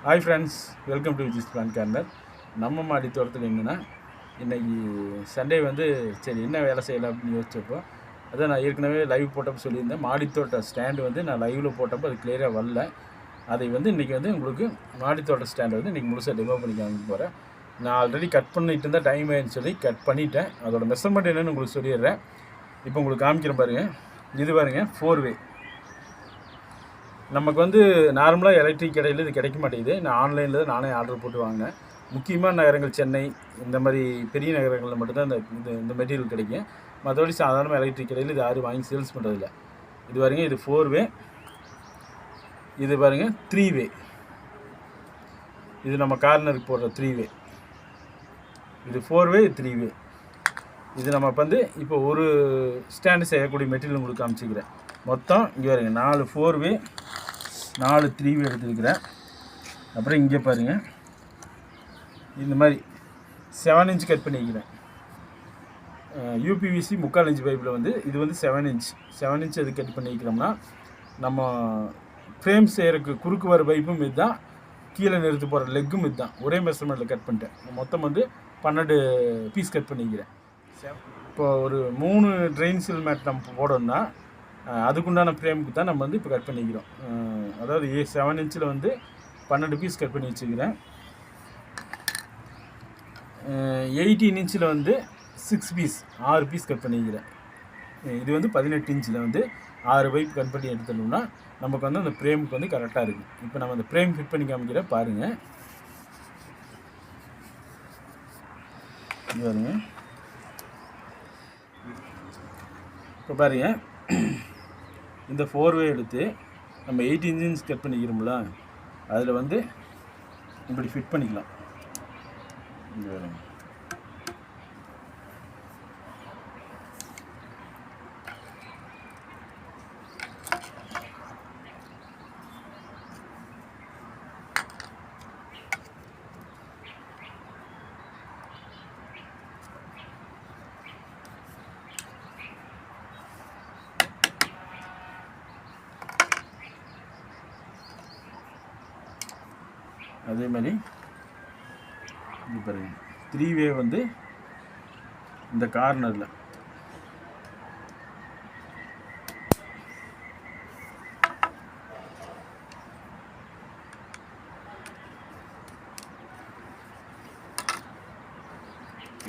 Hi friends, welcome to Viji's plan corner. நம்ம மாடி தோட்டத்தில் என்னென்னா, இன்றைக்கி சண்டே சரி என்ன வேலை செய்யலாம் அப்படின்னு யோசிச்சப்போ, அதான் நான் ஏற்கனவே லைவ் போட்டப்போ சொல்லியிருந்தேன். மாடித்தோட்ட ஸ்டாண்டு நான் லைவில் போட்டப்போ அது கிளியராக வரல. அதை இன்றைக்கி உங்களுக்கு மாடித்தோட்ட ஸ்டாண்டை இன்றைக்கி முழுசாக டெமோ பண்ணி காமிக்க போகிறேன். நான் ஆல்ரெடி கட் பண்ணிட்டு இருந்தால் டைம் ஆயிடுன்னு சொல்லி கட் பண்ணிவிட்டேன். அதோட மெஷர்மெண்ட் என்னென்னு உங்களுக்கு சொல்லிடுறேன். இப்போ உங்களுக்கு காமிக்கிறேன் பாருங்கள். இது பாருங்கள் 4-வே. நமக்கு நார்மலாக எலக்ட்ரிக் கடையில் இது கிடைக்க மாட்டேங்குது. நான் ஆன்லைனில் தான் நானே ஆர்டர் போட்டு வாங்கினேன். முக்கியமான நகரங்கள் சென்னை இந்த மாதிரி பெரிய நகரங்களில் மட்டும்தான் இந்த மெட்டீரியல் கிடைக்கும். மற்றபடி சாதாரண எலக்ட்ரிக் கடையில் இது யாரும் வாங்கி சேல்ஸ் பண்ணுறதில்ல. இது பாருங்கள், இது 4-வே. இது பாருங்கள் 3-வே. இது நம்ம கார்னருக்கு போடுற 3-வே. இது 4-வே, 3-வே. இது நம்ம இப்போ ஒரு ஸ்டாண்டு செய்யக்கூடிய மெட்டீரியல் உங்களுக்கு காமிச்சிக்கிறேன். மொத்தம் இங்கே பாருங்கள் 4 4-வே 4 3-வே எடுத்துருக்கிறேன். அப்புறம் இங்கே பாருங்கள், இந்த மாதிரி 7 இன்ச் கட் பண்ணிக்கிறேன். யூபிவிசி 3/4 இன்ச் பைப்பில் இது 7 இன்ச் அது கட் பண்ணிக்கிறோம்னா, நம்ம ஃப்ரேம் செய்கிறதுக்கு குறுக்கு வர பைப்பும் இதுதான், கீழே நிறுத்து போகிற லெக்கும் இதுதான். ஒரே மெஷர்மெண்ட்டில் கட் பண்ணிட்டேன். மொத்தம் 12 பீஸ் கட் பண்ணிக்கிறேன். இப்போ ஒரு 3 ட்ரெயின் சில் மேட் நம்ம போடணும்னா அதுக்குண்டான ஃப்ரேமுக்கு தான் நம்ம இப்போ கட் பண்ணிக்கிறோம். அதாவது 7 இன்ச்சில் 12 பீஸ் கட் பண்ணி வச்சுக்கிறேன். 18 இன்ச்சில் 6 பீஸ் 6 பீஸ் கட் பண்ணிக்கிறேன். இது 18 இன்ச்சில் 6 பைப் கட் பண்ணி எடுத்துட்டோம்னா நமக்கு அந்த ஃப்ரேமுக்கு கரெக்டாக இருக்குது. இப்போ நம்ம அந்த ஃப்ரேம் ஃபிட் பண்ணி காமிக்கிற பாருங்கள். இது பாருங்க. இப்போ பாருங்கள், இந்த 4-வே எடுத்து நம்ம 18 இன்ச் கட் பண்ணிக்கிறோம்ல, அதில் இப்படி ஃபிட் பண்ணிக்கலாம். இங்கே வருங்க. அதே மாதிரி இது பாருங்கள் 3-வே இந்த கார்னரில்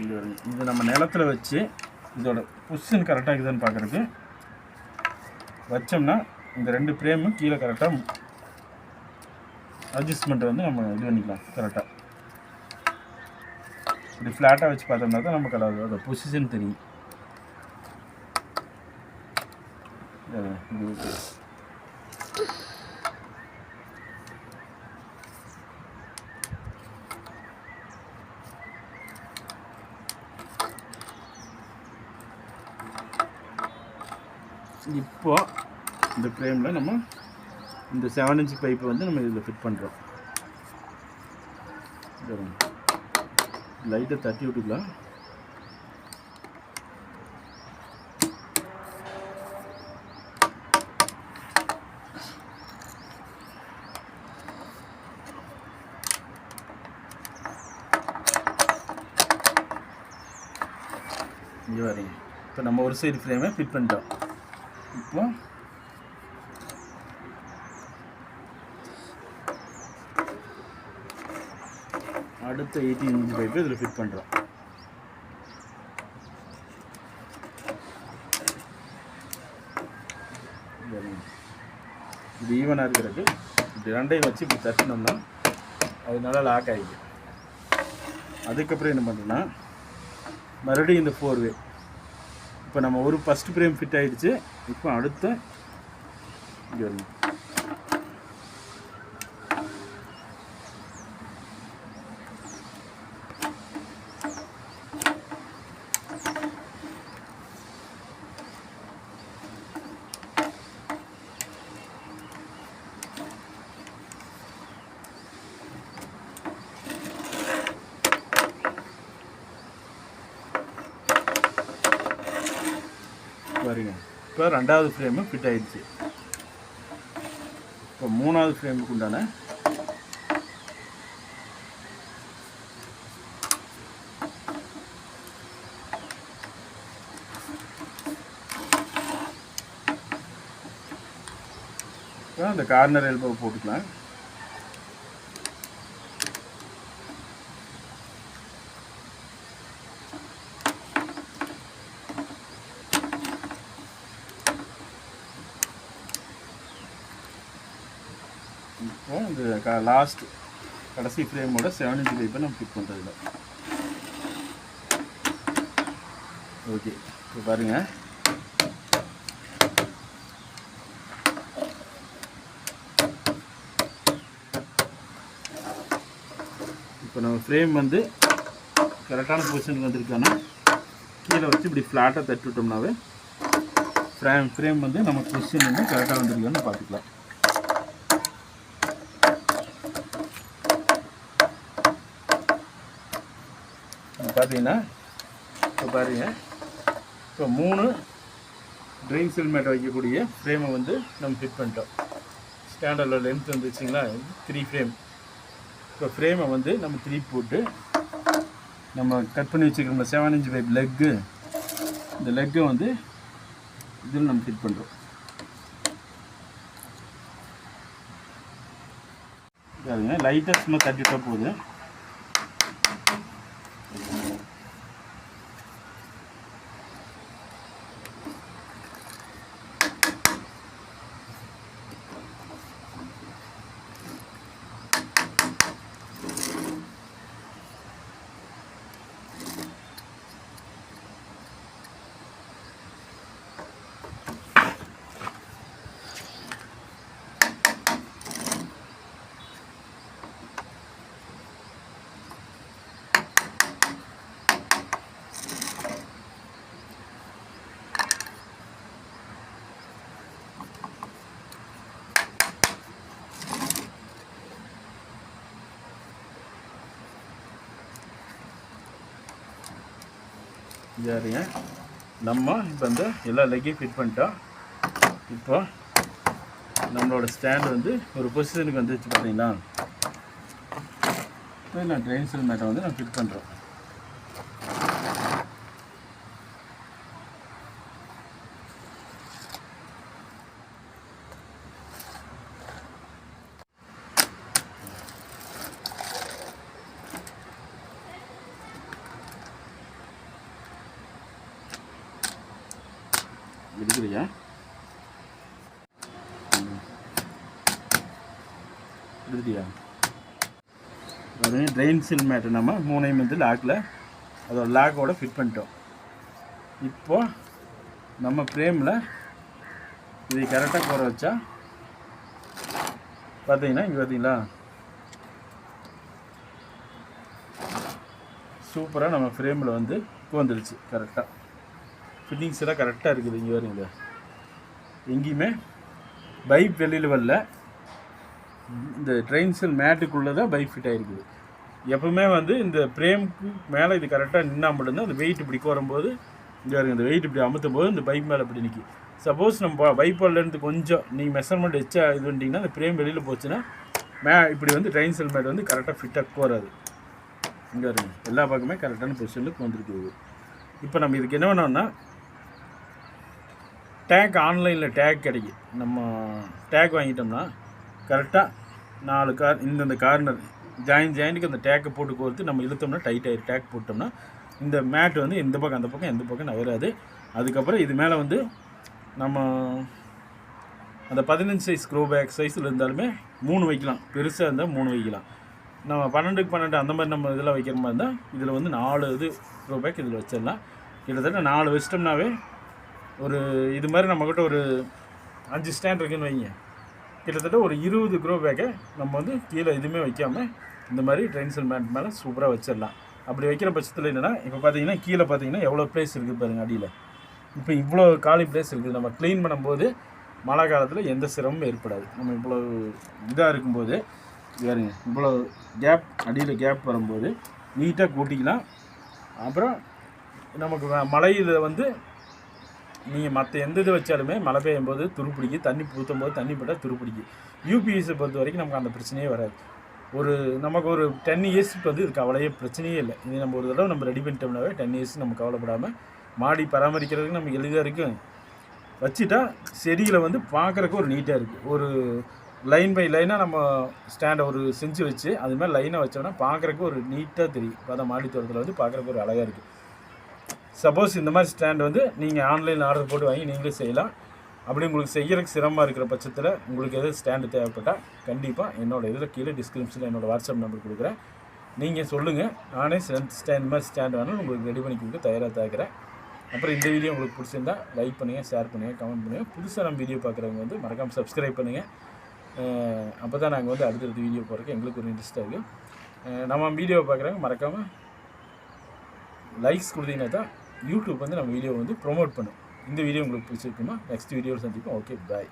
இது நம்ம நிலத்தில் வச்சு இதோட பொசிஷன் கரெக்டாக இருக்குதுன்னு பார்க்குறதுக்கு வச்சோம்னா இந்த 2 ஃப்ரேமும் கீழே கரெக்டாக அட்ஜஸ்ட்மெண்ட்டை நம்ம இது பண்ணிக்கலாம். கரெக்டாக இப்படி ஃப்ளாட்டாக வச்சு பார்த்தோம்னா தான் நமக்கு அதோட பொசிஷன் தெரியும். இப்போ இந்த ஃப்ரேமில் நம்ம இந்த 7 இன்ச் பைப்பை நம்ம இதில் ஃபிட் பண்ணுறோம். லைட்டை தட்டி விட்டுக்கலாம். இங்கே வரீங்க. இப்போ நம்ம ஒரு சைடு ஃப்ரேமை ஃபிட் பண்ணிட்டோம். இப்போ அடுத்த 18 இன்ச் பைப்பு இதில் ஃபிட் பண்ணுறோம். இது ஈவனாக இருக்கிறதுக்கு இப்படி 2ஐயும் வச்சு இப்படி தட்டினோம்னா அது நல்லா லாக் ஆகிடுது. அதுக்கப்புறம் என்ன பண்ணுறோன்னா, மறுபடியும் இந்த 4-வே இப்போ நம்ம ஒரு ஃபஸ்ட் ஃப்ரேம் ஃபிட் ஆகிடுச்சு. இப்போ அடுத்த இங்கே வருங்க. பாருங்க, இப்போ 2வது ஃப்ரேமு ஃபிட் ஆகிடுச்சு. இப்போ 3வது ஃப்ரேமுக்கு உண்டான அந்த கார்னர் எல்போ போட்டுக்கலாம். இப்போ இந்த லாஸ்ட் கடைசி ஃப்ரேமோட 7 inch பைப்பை நம்ம ஃபிட் பண்ணுறதில்ல. ஓகே, இப்போ பாருங்கள். இப்போ நம்ம ஃப்ரேம் வந்து கரெக்டான பொசிஷனுக்கு வந்திருக்கானா கீழே வச்சு இப்படி ஃப்ளாட்டாக தட்டி விட்டோம்னாவே ஃப்ரேம் வந்து நம்ம பொசிஷன் வந்து கரெக்டாக வந்திருக்கான்னு பார்த்துக்கலாம். பார்த்தீங்கன்னா இப்போ பாருங்கள், இப்போ 3 ட்ரெயின் சில் மேட்டை வைக்கக்கூடிய ஃப்ரேமை வந்து நம்ம ஃபிட் பண்ணிட்டோம். ஸ்டாண்டர்டில் லென்த் வந்துச்சுங்களா, 3 ஃப்ரேம். இப்போ ஃப்ரேமை வந்து நம்ம 3 போட்டு நம்ம கட் பண்ணி வச்சுக்கிறோம் 7 inch பைப் லெக்கு, இந்த லெக்கை வந்து இதில் நம்ம ஃபிட் பண்ணுறோம். பாருங்க, லைட்டாக சும்மா தட்டிட்டா போகுது. சரிங்க, நம்ம இப்போ இந்த எல்லா லெக்கையும் ஃபிட் பண்ணிட்டோம். இப்போ நம்மளோட ஸ்டாண்ட் வந்து ஒரு பொசிஷனுக்கு வந்துச்சு பார்த்தீங்களா. இப்போ நான் ட்ரெயின் சில் மேட்டை வந்து நான் ஃபிட் பண்ணுறோம். எடுக்கிறியா? எடுத்துட்டியா? அது ட்ரெயின் சில் மேட்டை நம்ம 3 வந்து லாக்கில் அதோட லாக்கோட ஃபிட் பண்ணிட்டோம். இப்போ நம்ம ஃப்ரேமில் இதை கரெக்டாக போகிற வச்சா பார்த்தீங்கன்னா இங்கே பார்த்தீங்களா சூப்பராக நம்ம ஃப்ரேமில் வந்து வந்துடுச்சு. கரெக்டாக ஃபிட்டிங்ஸ் எல்லாம் கரெக்டாக இருக்குது. இங்கே வருங்க, எங்கேயுமே பைப் வெளியில் வரல. இந்த ட்ரெயின் சில் மேட்டுக்குள்ளே தான் பைப் ஃபிட் ஆகிருக்குது. எப்பவுமே வந்து இந்த ஃப்ரேமுக்கு மேலே இது கரெக்டாக நின்னால் மட்டும்தான் அந்த வெயிட் இப்படி வரும்போது இங்கே வருங்க, இந்த வெயிட் இப்படி அமுத்தும் போது இந்த பைப் மேலே இப்படி நிற்கி. சப்போஸ் நம்ம பைப்போலேருந்து கொஞ்சம் நீங்கள் மெஷர்மெண்ட் வச்சா இது பண்ணிட்டீங்கன்னா அந்த ஃப்ரேம் வெளியில் போச்சுன்னா இப்படி வந்து ட்ரெயின் சில் மேட் வந்து கரெக்டாக ஃபிட்டாக போகாது. இங்கே வருங்க, எல்லா பக்கமே கரெக்டான பொசிஷனுக்கு வந்துருக்குது. இப்போ நம்ம இதுக்கு என்ன பண்ணோம்னா டேக் ஆன்லைனில் டேக் கிடைக்கும். நம்ம டேக் வாங்கிட்டோம்னா கரெக்டாக 4 இந்தந்த கார்னர் ஜாயிண்ட்டுக்கு அந்த டேக்கை போட்டு கோர்த்து நம்ம இழுத்தோம்னா டைட் ஆகிடும். டேக் போட்டோம்னா இந்த மேட் வந்து இந்த பக்கம் அந்த பக்கம் எந்த பக்கம் நகராது. அதுக்கப்புறம் இது மேலே வந்து நம்ம அந்த 15 சைஸ் க்ரோ பேக் சைஸில் இருந்தாலுமே 3 வைக்கலாம். பெருசாக இருந்தால் 3 வைக்கலாம். நம்ம 12க்கு 12 அந்த மாதிரி நம்ம இதில் வைக்கிற மாதிரி இருந்தால் இதில் வந்து 4 இது க்ரோ பேக் இதில் வச்சிடலாம். கிட்டத்தட்ட 4 வச்சிட்டோம்னாவே ஒரு இது மாதிரி நம்மக்கிட்ட ஒரு 5 ஸ்டாண்ட் இருக்குன்னு வைங்க, கிட்டத்தட்ட ஒரு 20 க்ரோ பேக்கை நம்ம வந்து கீழே எதுவுமே வைக்காமல் இந்த மாதிரி ட்ரெயின் சில் மேட் மேலே சூப்பராக வச்சிடலாம். அப்படி வைக்கிற பட்சத்தில் என்னென்னா இப்போ பார்த்தீங்கன்னா கீழே பார்த்தீங்கன்னா எவ்வளோ ப்ளேஸ் இருக்குது பாருங்கள். அடியில் இப்போ இவ்வளோ காலி ப்ளேஸ் இருக்குது. நம்ம க்ளீன் பண்ணும்போது மழை காலத்தில் எந்த சிரமமும் ஏற்படாது. நம்ம இவ்வளோ இதாக இருக்கும்போது பாருங்க, இவ்வளோ கேப் அடியில் கேப் வரும்போது நீட்டாக கூட்டிக்கலாம். அப்புறம் நமக்கு மழையில் வந்து நீங்கள் மற்ற எந்த இது வச்சாலுமே மழை பெய்யும் போது துருப்பிடிக்கும், தண்ணி ஊற்றும் போது தண்ணி போட்டால் துருப்பிடிக்கும். யூபிஎஸை பொறுத்த வரைக்கும் நமக்கு அந்த பிரச்சனையே வராது. நமக்கு ஒரு 10 இயர்ஸ்க்கு வந்து இது கவலையே பிரச்சனையே இல்லை. இது நம்ம ஒரு தடவை நம்ம ரெடி பண்ணிட்டோம்னாவே 10 இயர்ஸ் நம்ம கவலைப்படாமல் மாடி பராமரிக்கிறதுக்கு நமக்கு எளிதாக இருக்கும். வச்சுட்டா செடியில் வந்து பார்க்குறக்கு ஒரு நீட்டாக இருக்குது. ஒரு லைன் பை லைனாக நம்ம ஸ்டாண்டை ஒரு செஞ்சு வச்சு அது மாதிரி லைனாக வச்சோம்னா பார்க்குறக்கு ஒரு நீட்டாக தெரியும். இப்போ தான் மாடி தோட்டத்தில் வந்து பார்க்குறக்கு ஒரு அழகாக இருக்குது. சப்போஸ் இந்த மாதிரி ஸ்டாண்ட் வந்து நீங்கள் ஆன்லைனில் ஆர்டர் போட்டு வாங்கி நீங்களே செய்யலாம். அப்படி உங்களுக்கு செய்கிறதுக்கு சிரமமாக இருக்கிற பட்சத்தில் உங்களுக்கு எதாவது ஸ்டாண்டு தேவைப்பட்டால் கண்டிப்பாக என்னோடய இதில் கீழே டிஸ்கிரிப்ஷனில் என்னோடய வாட்ஸ்அப் நம்பர் கொடுக்குறேன். நீங்கள் சொல்லுங்கள், நானே ஸ்டாண்ட் மாதிரி ஸ்டாண்ட் வேணாலும் உங்களுக்கு ரெடி பண்ணி கொடுக்க தயாராக தாக்குறேன். அப்புறம் இந்த வீடியோ உங்களுக்கு பிடிச்சிருந்தா லைக் பண்ணுங்கள், ஷேர் பண்ணுங்கள், கமெண்ட் பண்ணுங்கள். புதுசாக நம்ம வீடியோ பார்க்குறவங்க வந்து மறக்காமல் சப்ஸ்கிரைப் பண்ணுங்கள். அப்போ தான் நாங்கள் வந்து அடுத்தடுத்த வீடியோ போடுறதுக்கு எங்களுக்கு ஒரு இன்ட்ரெஸ்ட்டாக இருக்குது. நம்ம வீடியோவை பார்க்குறவங்க மறக்காமல் லைக்ஸ் கொடுத்தீங்கன்னா தான் யூடியூப் வந்து நம்ம வீடியோ வந்து ப்ரொமோட் பண்ணும். இந்த வீடியோ உங்களுக்கு பிடிச்சிருக்குமா? நெக்ஸ்ட் வீடியோவில் சந்திப்போம். ஓகே, பாய்.